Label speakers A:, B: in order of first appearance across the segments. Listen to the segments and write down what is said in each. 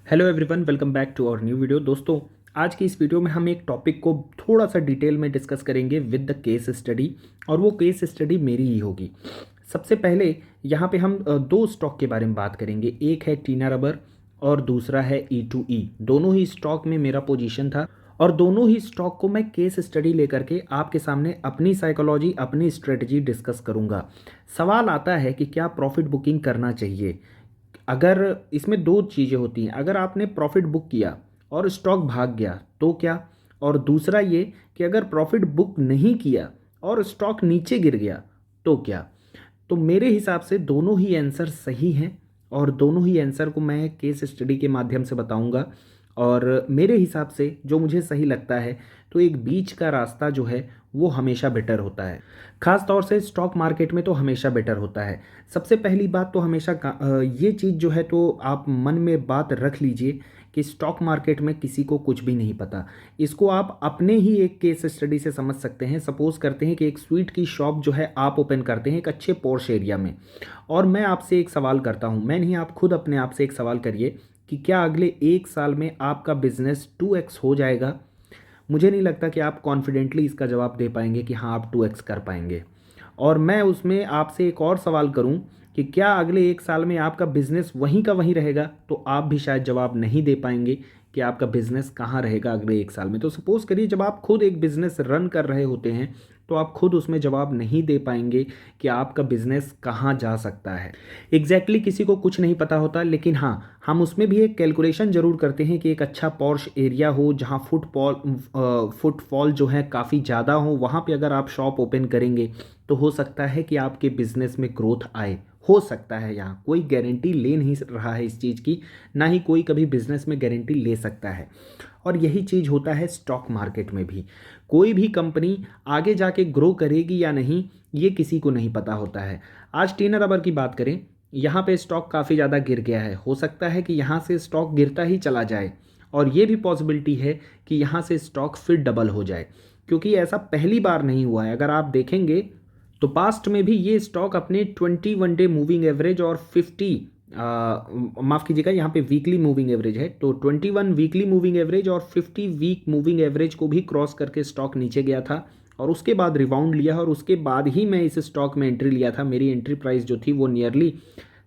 A: Hello everyone, welcome back to our new video. दोस्तों, आज की इस वीडियो में हम एक टॉपिक को थोड़ा सा डिटेल में डिस्कस करेंगे विद द केस स्टडी, और वो केस स्टडी मेरी ही होगी। सबसे पहले यहाँ पे हम दो स्टॉक के बारे में बात करेंगे। एक है टीना रबर और दूसरा है E2E। दोनों ही स्टॉक में मेरा पोजीशन था और दोनों ही स्टॉक को मैं केस स्टडी लेकर के आपके सामने अपनी साइकोलॉजी, अपनी स्ट्रेटजी डिस्कस करूँगा। सवाल आता है कि क्या प्रॉफिट बुकिंग करना चाहिए। अगर इसमें दो चीज़ें होती हैं, अगर आपने प्रॉफिट बुक किया और स्टॉक भाग गया तो क्या, और दूसरा ये कि अगर प्रॉफिट बुक नहीं किया और स्टॉक नीचे गिर गया तो क्या। तो मेरे हिसाब से दोनों ही आंसर सही हैं और दोनों ही आंसर को मैं केस स्टडी के माध्यम से बताऊंगा। और मेरे हिसाब से जो मुझे सही लगता है, तो एक बीच का रास्ता जो है वो हमेशा बेटर होता है। ख़ास तौर से स्टॉक मार्केट में तो हमेशा बेटर होता है। सबसे पहली बात तो हमेशा ये चीज़ जो है तो आप मन में बात रख लीजिए कि स्टॉक मार्केट में किसी को कुछ भी नहीं पता। इसको आप अपने ही एक केस स्टडी से समझ सकते हैं। सपोज़ करते हैं कि एक स्वीट की शॉप जो है आप ओपन करते हैं एक अच्छे पॉश एरिया में, और मैं आपसे एक सवाल करता हूँ, मैं नहीं, आप खुद अपने आप से एक सवाल करिए कि क्या अगले 1 साल में आपका बिजनेस 2x हो जाएगा। मुझे नहीं लगता कि आप कॉन्फिडेंटली इसका जवाब दे पाएंगे कि हाँ आप 2x कर पाएंगे। और मैं उसमें आपसे एक और सवाल करूं कि क्या अगले 1 साल में आपका बिजनेस वहीं का वहीं रहेगा, तो आप भी शायद जवाब नहीं दे पाएंगे कि आपका बिजनेस कहाँ रहेगा अगले 1 साल में। तो सपोज़ करिए जब आप खुद एक बिजनेस रन कर रहे होते हैं तो आप खुद उसमें जवाब नहीं दे पाएंगे कि आपका बिजनेस कहाँ जा सकता है। एग्जैक्टली किसी को कुछ नहीं पता होता, लेकिन हाँ, हम उसमें भी एक कैलकुलेशन ज़रूर करते हैं कि एक अच्छा पॉश एरिया हो जहाँ फुटफॉल जो है काफ़ी ज़्यादा हो, वहाँ पे अगर आप शॉप ओपन करेंगे तो हो सकता है कि आपके बिजनेस में ग्रोथ आए। हो सकता है, यहाँ कोई गारंटी ले नहीं रहा है इस चीज़ की, ना ही कोई कभी बिजनेस में गारंटी ले सकता है। और यही चीज़ होता है स्टॉक मार्केट में भी। कोई भी कंपनी आगे जाके ग्रो करेगी या नहीं, ये किसी को नहीं पता होता है। आज टीना रबर की बात करें, यहाँ पे स्टॉक काफ़ी ज़्यादा गिर गया है। हो सकता है कि यहाँ से स्टॉक गिरता ही चला जाए, और ये भी पॉसिबिलिटी है कि यहाँ से स्टॉक फिर डबल हो जाए, क्योंकि ऐसा पहली बार नहीं हुआ है। अगर आप देखेंगे तो पास्ट में भी ये स्टॉक अपने 21 डे मूविंग एवरेज और 50, माफ़ कीजिएगा, यहाँ पे वीकली मूविंग एवरेज है, तो 21 वीकली मूविंग एवरेज और 50 वीक मूविंग एवरेज को भी क्रॉस करके स्टॉक नीचे गया था, और उसके बाद रिबाउंड लिया, और उसके बाद ही मैं इस स्टॉक में एंट्री लिया था। मेरी एंट्री प्राइस जो थी वो नियरली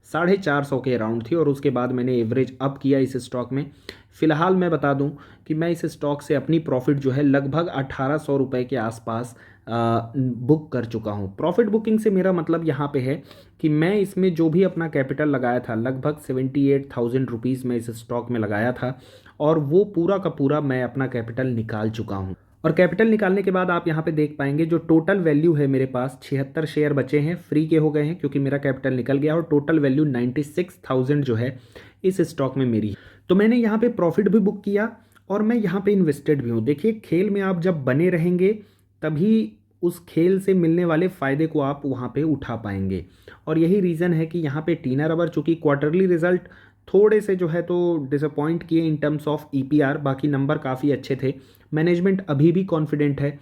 A: 450 के अराउंड थी, और उसके बाद मैंने एवरेज अप किया इस स्टॉक में। फ़िलहाल मैं बता दूं कि मैं इस स्टॉक से अपनी प्रॉफिट जो है लगभग 1800 रुपये के आसपास बुक कर चुका हूं। प्रॉफिट बुकिंग से मेरा मतलब यहाँ पे है कि मैं इसमें जो भी अपना कैपिटल लगाया था, लगभग 78,000 रुपीज़ मैं इस स्टॉक में लगाया था, और वो पूरा का पूरा मैं अपना कैपिटल निकाल चुका हूँ। और कैपिटल निकालने के बाद आप यहाँ पे देख पाएंगे जो टोटल वैल्यू है, मेरे पास 76 शेयर बचे हैं, फ्री के हो गए हैं क्योंकि मेरा कैपिटल निकल गया, और टोटल वैल्यू 96,000 जो है इस स्टॉक में मेरी। तो मैंने यहाँ पे प्रॉफिट भी बुक किया और मैं यहाँ पे इन्वेस्टेड भी हूँ। देखिए, खेल में आप जब बने रहेंगे तभी उस खेल से मिलने वाले फ़ायदे को आप वहाँ पे उठा पाएंगे। और यही रीज़न है कि यहाँ पे टीना रबर, चूँकि क्वार्टरली रिजल्ट थोड़े से जो है तो डिसअपॉइंट किए इन टर्म्स ऑफ EPR, बाकी नंबर काफ़ी अच्छे थे। मैनेजमेंट अभी भी कॉन्फिडेंट है,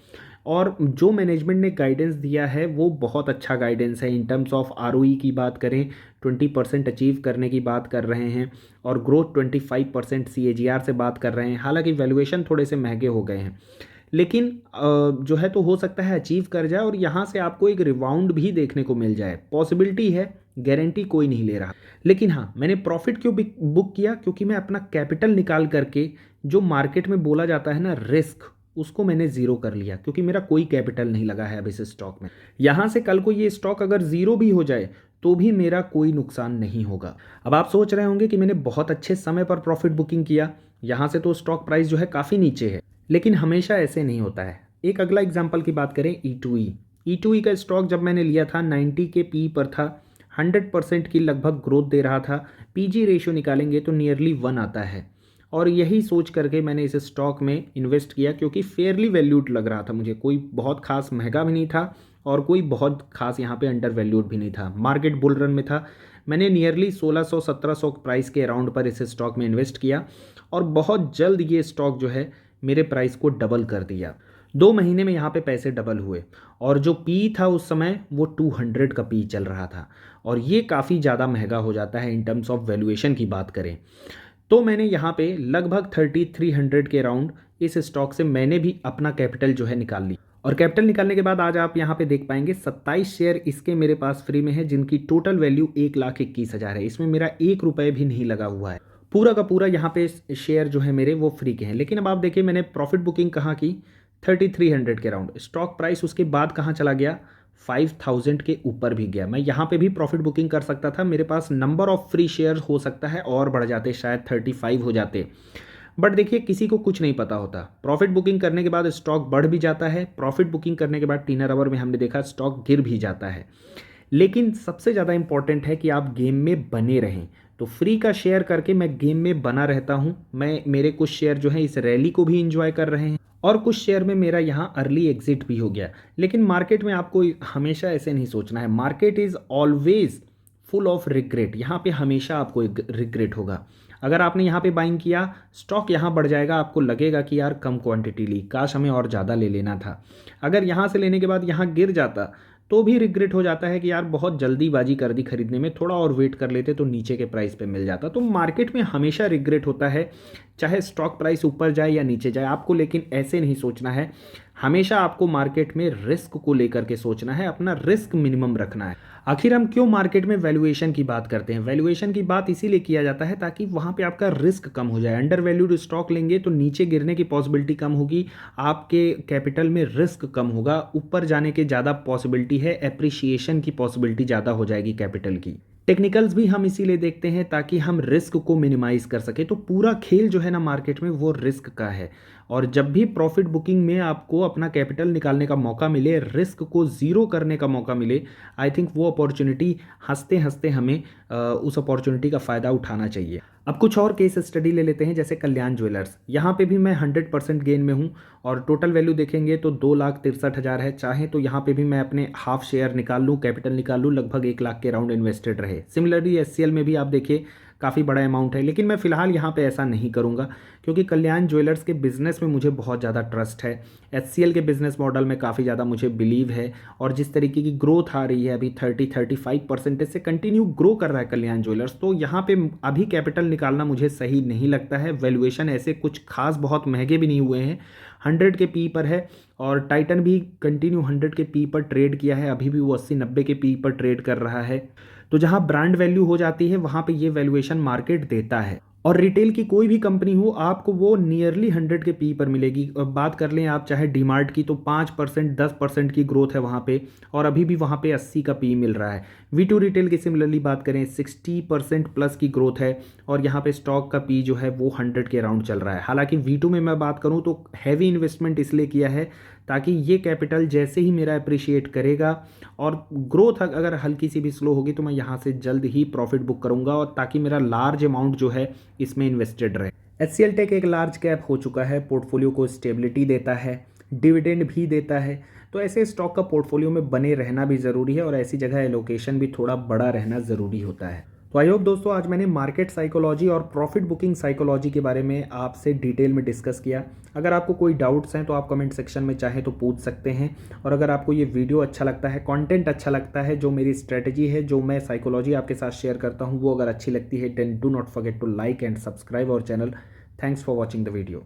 A: और जो मैनेजमेंट ने गाइडेंस दिया है वो बहुत अच्छा गाइडेंस है। इन टर्म्स ऑफ ROE की बात करें, 20% अचीव करने की बात कर रहे हैं, और ग्रोथ 25% CAGR से बात कर रहे हैं। हालांकि वैल्यूएशन थोड़े से महंगे हो गए हैं, लेकिन जो है तो हो सकता है अचीव कर जाए, और यहाँ से आपको एक रिबाउंड भी देखने को मिल जाए। पॉसिबिलिटी है, गारंटी कोई नहीं ले रहा। लेकिन हाँ, मैंने प्रॉफिट क्यों बुक किया, क्योंकि मैं अपना कैपिटल निकाल करके, जो मार्केट में बोला जाता है ना रिस्क, उसको मैंने ज़ीरो कर लिया, क्योंकि मेरा कोई कैपिटल नहीं लगा है अब इस स्टॉक में। यहाँ से कल को ये स्टॉक अगर ज़ीरो भी हो जाए तो भी मेरा कोई नुकसान नहीं होगा। अब आप सोच रहे होंगे कि मैंने बहुत अच्छे समय पर प्रॉफिट बुकिंग किया, यहाँ से तो स्टॉक प्राइस जो है काफ़ी नीचे है, लेकिन हमेशा ऐसे नहीं होता है। एक अगला एग्जाम्पल की बात करें, E2E का स्टॉक जब मैंने लिया था 90 के पी पर था, 100% की लगभग ग्रोथ दे रहा था। PG रेशियो निकालेंगे तो नियरली 1 आता है, और यही सोच करके मैंने इस स्टॉक में इन्वेस्ट किया, क्योंकि फेयरली वैल्यूड लग रहा था मुझे। कोई बहुत खास महंगा भी नहीं था और कोई बहुत खास यहाँ पे अंडर वैल्यूड भी नहीं था। मार्केट बुल रन में था। मैंने नियरली 1600-1700 प्राइस के अराउंड पर इस स्टॉक में इन्वेस्ट किया, और बहुत जल्द ये स्टॉक जो है मेरे प्राइस को डबल कर दिया। 2 महीने में यहाँ पे पैसे डबल हुए, और जो पी था उस समय वो 200 का पी चल रहा था, और ये काफ़ी ज़्यादा महंगा हो जाता है इन टर्म्स ऑफ वैल्यूएशन की बात करें तो मैंने यहाँ पे लगभग 3300 के राउंड इस स्टॉक से मैंने भी अपना कैपिटल जो है निकाल ली। और कैपिटल निकालने के बाद आज आप यहाँ पे देख पाएंगे 27 शेयर इसके मेरे पास फ्री में है, जिनकी टोटल वैल्यू 1,21,000 है। इसमें मेरा 1 रुपये भी नहीं लगा हुआ है। पूरा का पूरा यहाँ पे शेयर जो है मेरे वो फ्री के हैं। लेकिन अब आप देखिए मैंने प्रॉफिट बुकिंग कहाँ की, 3300 के राउंड। स्टॉक प्राइस उसके बाद कहाँ चला गया, 5000 के ऊपर भी गया। मैं यहाँ पे भी प्रॉफिट बुकिंग कर सकता था, मेरे पास नंबर ऑफ फ्री शेयर हो सकता है और बढ़ जाते, शायद 35 हो जाते। बट देखिए किसी को कुछ नहीं पता होता, प्रॉफिट बुकिंग करने के बाद स्टॉक बढ़ भी जाता है, प्रॉफिट बुकिंग करने के बाद टीनर आवर में हमने देखा स्टॉक गिर भी जाता है। लेकिन सबसे ज़्यादा इंपॉर्टेंट है कि आप गेम में बने रहें। तो फ्री का शेयर करके मैं गेम में बना रहता हूँ। मेरे कुछ शेयर जो हैं इस रैली को भी इंजॉय कर रहे हैं और कुछ शेयर में मेरा यहाँ अर्ली एग्जिट भी हो गया। लेकिन मार्केट में आपको हमेशा ऐसे नहीं सोचना है, market is always full of regret. यहाँ पे हमेशा आपको रिग्रेट होगा। अगर आपने यहाँ पे बाइंग किया, स्टॉक यहाँ बढ़ जाएगा, आपको लगेगा कि यार कम क्वांटिटी ली, काश हमें और ज़्यादा ले लेना था। अगर यहाँ से लेने के बाद यहाँ गिर जाता तो भी रिग्रेट हो जाता है कि यार बहुत जल्दीबाजी कर दी खरीदने में, थोड़ा और वेट कर लेते तो नीचे के प्राइस पे मिल जाता। तो मार्केट में हमेशा रिग्रेट होता है, चाहे स्टॉक प्राइस ऊपर जाए या नीचे जाए। आपको लेकिन ऐसे नहीं सोचना है, हमेशा आपको मार्केट में रिस्क को लेकर के सोचना है, अपना रिस्क मिनिमम रखना है। आखिर हम क्यों मार्केट में वैल्यूएशन की बात करते हैं? वैल्यूएशन की बात इसीलिए किया जाता है ताकि वहाँ पे आपका रिस्क कम हो जाए। अंडर वैल्यूड स्टॉक लेंगे तो नीचे गिरने की पॉसिबिलिटी कम होगी, आपके कैपिटल में रिस्क कम होगा, ऊपर जाने के ज़्यादा पॉसिबिलिटी है, एप्रिसिएशन की पॉसिबिलिटी ज़्यादा हो जाएगी कैपिटल की। टेक्निकल्स भी हम इसीलिए देखते हैं ताकि हम रिस्क को मिनिमाइज कर सके। तो पूरा खेल जो है ना मार्केट में वो रिस्क का है। और जब भी प्रॉफिट बुकिंग में आपको अपना कैपिटल निकालने का मौका मिले, रिस्क को ज़ीरो करने का मौका मिले, आई थिंक वो अपॉर्चुनिटी हंसते हंसते हमें उस अपॉर्चुनिटी का फ़ायदा उठाना चाहिए। अब कुछ और केस स्टडी ले लेते हैं, जैसे कल्याण ज्वेलर्स। यहाँ पे भी मैं 100% गेन में हूँ और टोटल वैल्यू देखेंगे तो 2,63,000 है। चाहे तो यहाँ पे भी मैं अपने हाफ शेयर निकाल लूँ, कैपिटल निकाल लूँ, लगभग 1 लाख के राउंड इन्वेस्टेड रहे। सिमिलरली एचसीएल में भी आप देखिए काफ़ी बड़ा अमाउंट है, लेकिन मैं फ़िलहाल यहाँ पे ऐसा नहीं करूँगा क्योंकि कल्याण ज्वेलर्स के बिज़नेस में मुझे बहुत ज़्यादा ट्रस्ट है। एचसीएल के बिज़नेस मॉडल में काफ़ी ज़्यादा मुझे बिलीव है और जिस तरीके की ग्रोथ आ रही है अभी 30-35% से कंटिन्यू ग्रो कर रहा है कल्याण ज्वेलर्स, तो यहाँ पे अभी कैपिटल निकालना मुझे सही नहीं लगता है। वैल्यूएशन ऐसे कुछ खास बहुत महंगे भी नहीं हुए हैं, 100 के पी पर है और टाइटन भी कंटिन्यू 100 के पी पर ट्रेड किया है, अभी भी वो 80-90 के पी पर ट्रेड कर रहा है। तो जहाँ ब्रांड वैल्यू हो जाती है वहाँ पे ये वैल्यूएशन मार्केट देता है। और रिटेल की कोई भी कंपनी हो आपको वो नियरली 100 के पी पर मिलेगी। अब बात कर लें आप चाहे डीमार्ट की, तो 5% 10% की ग्रोथ है वहाँ पे और अभी भी वहाँ पे 80 का पी मिल रहा है। V2 रिटेल की सिमिलरली बात करें 60% प्लस की ग्रोथ है और यहाँ पे स्टॉक का पी जो है वो 100 के अराउंड चल रहा है। हालांकि V2 में मैं बात करूँ तो हैवी इन्वेस्टमेंट इसलिए किया है ताकि ये कैपिटल जैसे ही मेरा अप्रिशिएट करेगा और ग्रोथ अगर हल्की सी भी स्लो होगी तो मैं यहाँ से जल्द ही प्रॉफिट बुक करूँगा और ताकि मेरा लार्ज अमाउंट जो है इसमें इन्वेस्टेड रहे। एचसीएल टेक एक लार्ज कैप हो चुका है, पोर्टफोलियो को स्टेबिलिटी देता है, डिविडेंड भी देता है। तो ऐसे स्टॉक का पोर्टफोलियो में बने रहना भी ज़रूरी है और ऐसी जगह एलोकेशन भी थोड़ा बड़ा रहना ज़रूरी होता है। तो आई होप दोस्तों आज मैंने मार्केट साइकोलॉजी और प्रॉफिट बुकिंग साइकोलॉजी के बारे में आपसे डिटेल में डिस्कस किया। अगर आपको कोई डाउट्स हैं तो आप कमेंट सेक्शन में चाहे तो पूछ सकते हैं। और अगर आपको ये वीडियो अच्छा लगता है, कंटेंट अच्छा लगता है, जो मेरी स्ट्रेटजी है, जो मैं साइकोलॉजी आपके साथ शेयर करता हूँ, वो अगर अच्छी लगती है then do not forget to like and subscribe our channel. Thanks for watching the video.